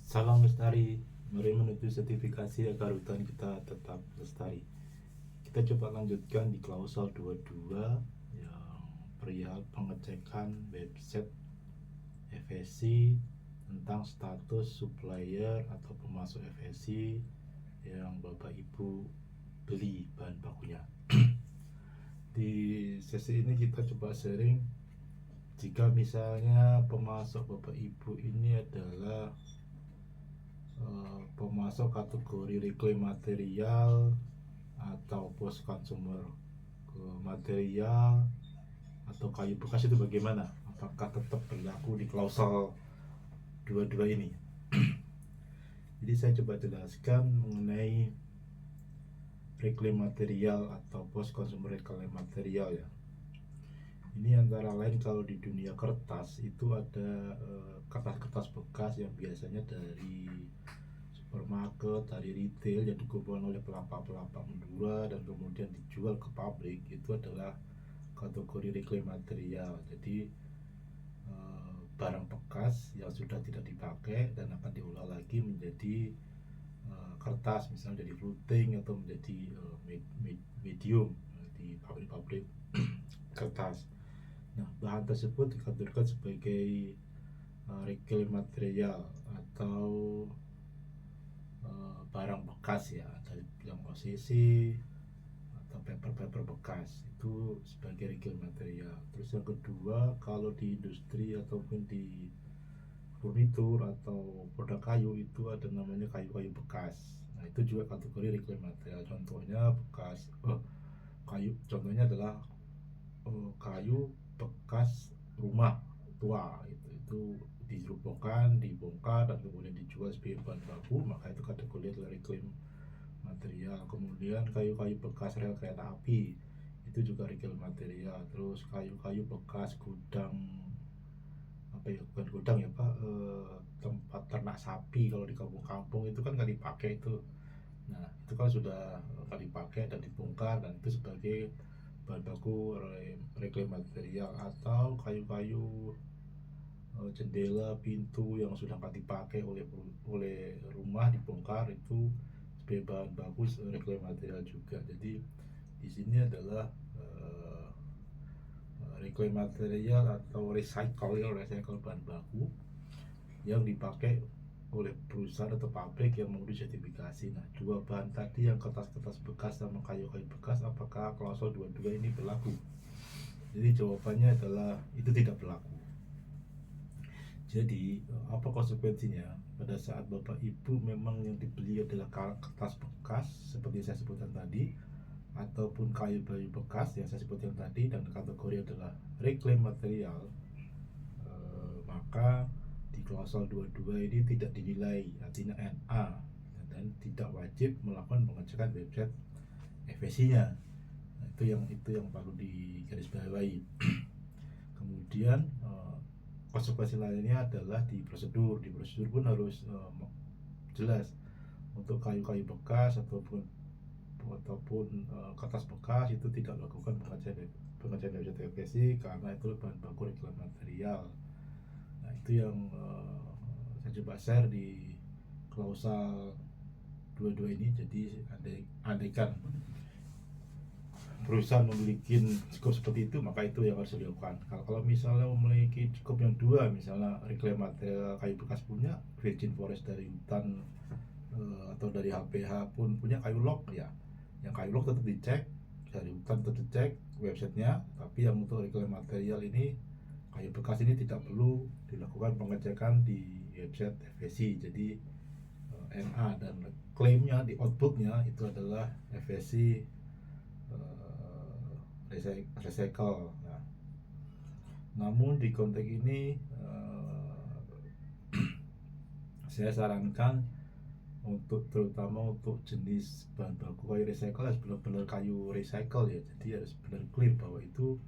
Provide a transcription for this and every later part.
Salam lestari, mari menuju sertifikasi agar hutan kita tetap lestari. Kita coba lanjutkan di klausel 22 yang perihal pengecekan website FSC tentang status supplier atau pemasok FSC yang Bapak Ibu beli bahan bakunya. Di sesi ini kita coba sharing jika misalnya pemasok Bapak Ibu ini adalah pemasok kategori reclaim material atau post consumer ke material atau kayu bekas, itu bagaimana? Apakah tetap berlaku di klausel 22 ini? Jadi saya coba jelaskan mengenai reclaim material atau post consumer reclaim material ya. Ini antara lain kalau di dunia kertas itu ada kertas-kertas bekas yang biasanya dari supermarket, dari retail yang dikumpulkan oleh pelapak-pelapak Madura dan kemudian dijual ke pabrik. Itu adalah kategori reclaim material. Jadi barang bekas yang sudah tidak dipakai dan akan diolah lagi menjadi kertas, misalnya jadi fluting atau menjadi medium di pabrik-pabrik kertas. Nah, bahan tersebut dikategorikan sebagai reclaim material atau barang bekas ya, dari yang OCC atau paper bekas, itu sebagai reclaim material. Terus yang kedua, kalau di industri ataupun di furnitur atau produk kayu itu ada namanya kayu-kayu bekas. Nah, itu juga kategori reclaim material. Contohnya bekas kayu, contohnya adalah kayu bekas rumah tua, itu dirubuhkan, dibongkar dan kemudian dijual sebagai bahan baku, maka itu kategori adalah reclaim material. Kemudian kayu-kayu bekas rel kereta api itu juga reclaim material. Terus kayu-kayu bekas gudang, apa ya, bukan gudang ya Pak, tempat ternak sapi kalau di kampung-kampung itu kan nggak dipakai itu. Nah, itu kan sudah nggak dipakai dan dibongkar, dan itu sebagai bahan baku reclaim material. Atau kayu-kayu jendela, pintu yang sudah nggak dipakai oleh rumah dibongkar, itu sebagai bahan baku reclaim material juga. Jadi di sini adalah reclaim material atau recycle bahan baku yang dipakai oleh perusahaan atau pabrik yang memenuhi sertifikasi. Nah, dua bahan tadi yang kertas-kertas bekas sama kayu-kayu bekas, apakah klausel 22 ini berlaku? Jadi jawabannya adalah itu tidak berlaku. Jadi apa konsekuensinya? Pada saat Bapak Ibu memang yang dibeli adalah kertas bekas seperti saya sebutkan tadi, ataupun kayu-kayu bekas yang saya sebutkan tadi dan kategori adalah reclaim material, maka di klausel 22 ini tidak dinilai, artinya NA, dan tidak wajib melakukan pengecekan website FSC-nya. Nah, itu yang perlu digarisbawahi. Kemudian konsekuensi lainnya adalah di prosedur pun harus jelas. Untuk kayu-kayu bekas ataupun kertas bekas itu tidak melakukan pengecekan website FSC karena itu bahan baku reclaim material. Nah, itu yang saya coba share di klausal 22 ini. Jadi andaikan perusahaan memiliki cukup seperti itu, maka itu yang harus dilakukan. Kalau misalnya memiliki cukup yang dua, misalnya reclaim material kayu bekas punya, virgin forest dari hutan atau dari HPH pun punya kayu log ya, yang kayu log tetap dicek, dari hutan tetap dicek websitenya, tapi yang untuk reclaim material ini, kayu bekas ini tidak perlu dilakukan pengecekan di website FSC. Jadi NA dan klaimnya di outputnya itu adalah FSC recycle. Nah, namun di konteks ini saya sarankan terutama untuk jenis bahan baku kayu recycle harus benar-benar kayu recycle ya. Jadi harus benar clear bahwa itu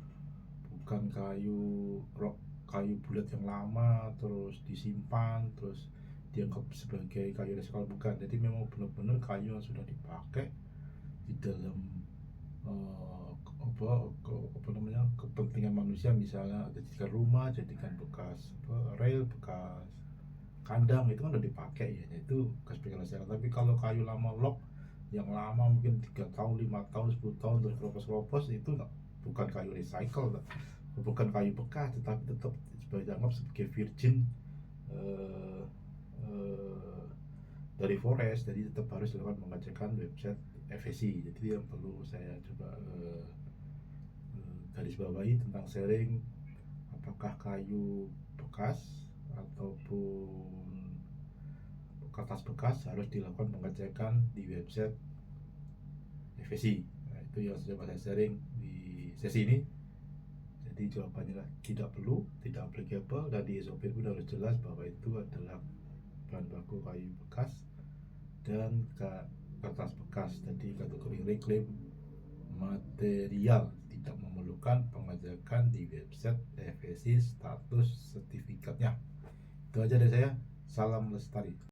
bukan kayu bulat yang lama terus disimpan terus dianggap sebagai kayu recycle, bukan. Jadi memang benar-benar kayu yang sudah dipakai di dalam kepentingan manusia, misalnya jadikan rumah, jadikan bekas rel, bekas kandang itu kan udah dipakai ya, itu bekas penyelesaian. Tapi kalau kayu lama log yang lama mungkin 3 tahun 5 tahun 10 tahun terus keropos-keropos, itu nggak, bukan kayu recycle, bukan kayu bekas, tetapi tetap sebagai dianggap sebagai virgin eh, eh, dari forest. Jadi tetap harus dilakukan pengecekan website FSC. Jadi yang perlu saya coba garis bawahi tentang sharing, apakah kayu bekas ataupun kertas bekas harus dilakukan pengecekan di website FSC. Nah, itu yang sudah saya sharing di sesi ini. Jadi jawabannya lah tidak perlu, tidak applicable, dan di SOP pun harus jelas bahwa itu adalah bahan baku kayu bekas dan kertas bekas. Jadi kategori reclaim material, tidak memerlukan pengecekan di website FSC status sertifikatnya. Itu aja dari saya. Salam lestari.